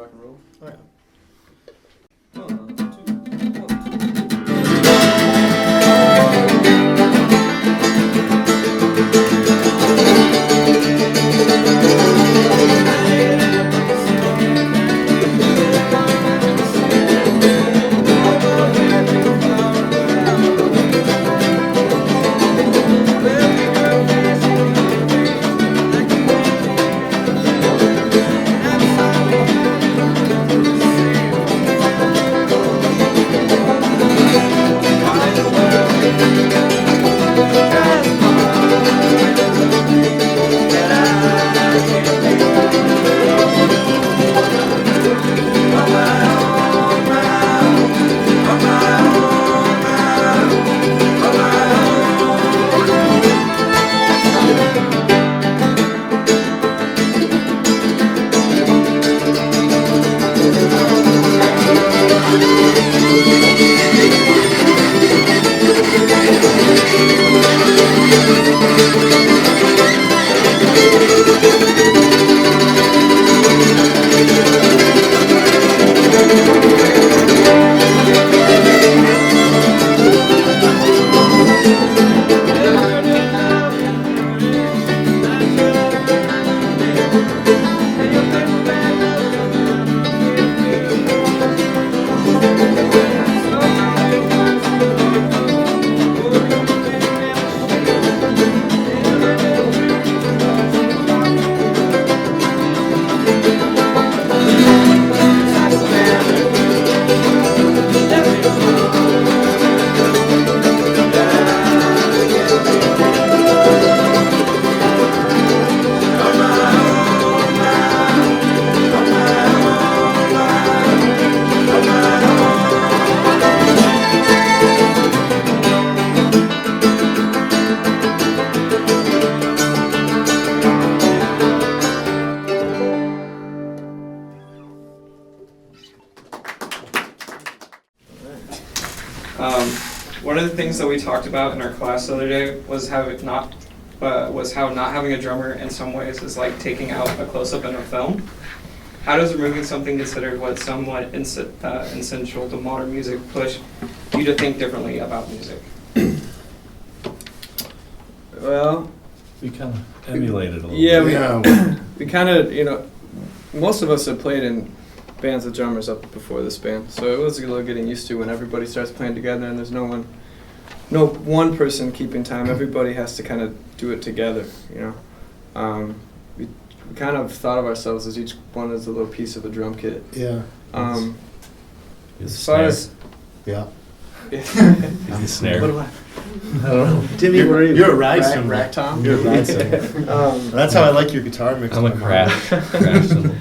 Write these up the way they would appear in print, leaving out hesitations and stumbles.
rock and roll? Oh, yeah. 1, 2, 1, 2. One of the things that we talked about in our class the other day was how not having a drummer in some ways is like taking out a close-up in a film. How does removing something considered what's somewhat essential to modern music push you to think differently about music? Well, We kind of emulated a little yeah, bit. we kind of, most of us have played in bands with drummers up before this band, so it was a little getting used to when everybody starts playing together and there's no one person keeping time. Everybody has to kind of do it together, We kind of thought of ourselves as each one as a little piece of a drum kit. Yeah. As far as Yeah. The snare. what do I? I don't know. Timmy, You're a ride singer. Rack Tom? You're a ride singer. That's how I like your guitar mix. I'm a crash cymbal.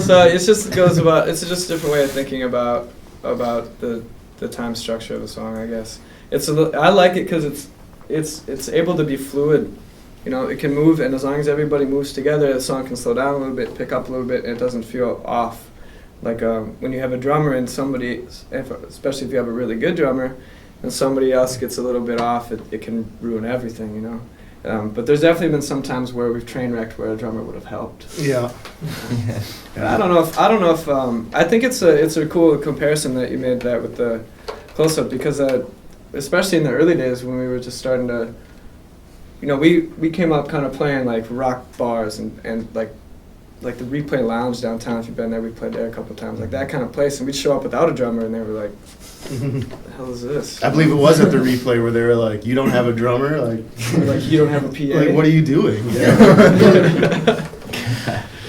So it's just a different way of thinking about the time structure of a song, I guess. I like it because it's able to be fluid. It can move, and as long as everybody moves together, the song can slow down a little bit, pick up a little bit, and it doesn't feel off. Like when you have a drummer and somebody, especially if you have a really good drummer, and somebody else gets a little bit off, it can ruin everything, But there's definitely been some times where we've train wrecked where a drummer would have helped. Yeah. I don't know if I think it's a cool comparison that you made that with the close-up, because especially in the early days when we were just starting to, we came up kind of playing like rock bars and like the Replay Lounge downtown. If you've been there, we played there a couple of times, like that kind of place, and we'd show up without a drummer and they were like, what the hell is this? I believe it was at the Replay where they were like, "You don't have a drummer, like you don't have a PA. Like, what are you doing?" Yeah.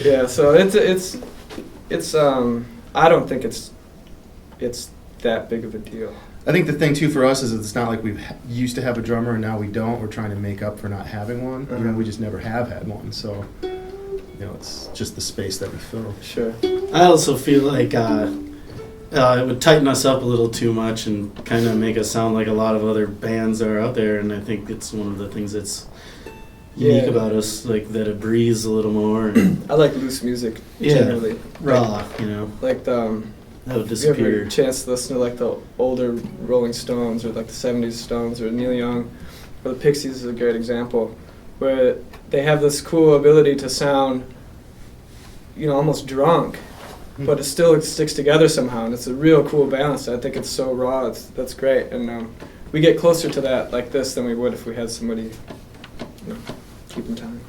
Yeah. So it's I don't think it's that big of a deal. I think the thing too for us is it's not like we've used to have a drummer and now we don't. We're trying to make up for not having one. Uh-huh. We just never have had one. So, it's just the space that we fill. Sure. I also feel like it would tighten us up a little too much and kind of make us sound like a lot of other bands are out there, and I think it's one of the things that's unique about us, like that it breathes a little more. And I like loose music generally. Raw, Like the that would Have you ever disappear. had a chance to listen to like the older Rolling Stones or like the 70s Stones or Neil Young or the Pixies is a great example, where they have this cool ability to sound, almost drunk, but it still sticks together somehow, and it's a real cool balance. I think it's so raw. That's great, and we get closer to that like this than we would if we had somebody, keeping time.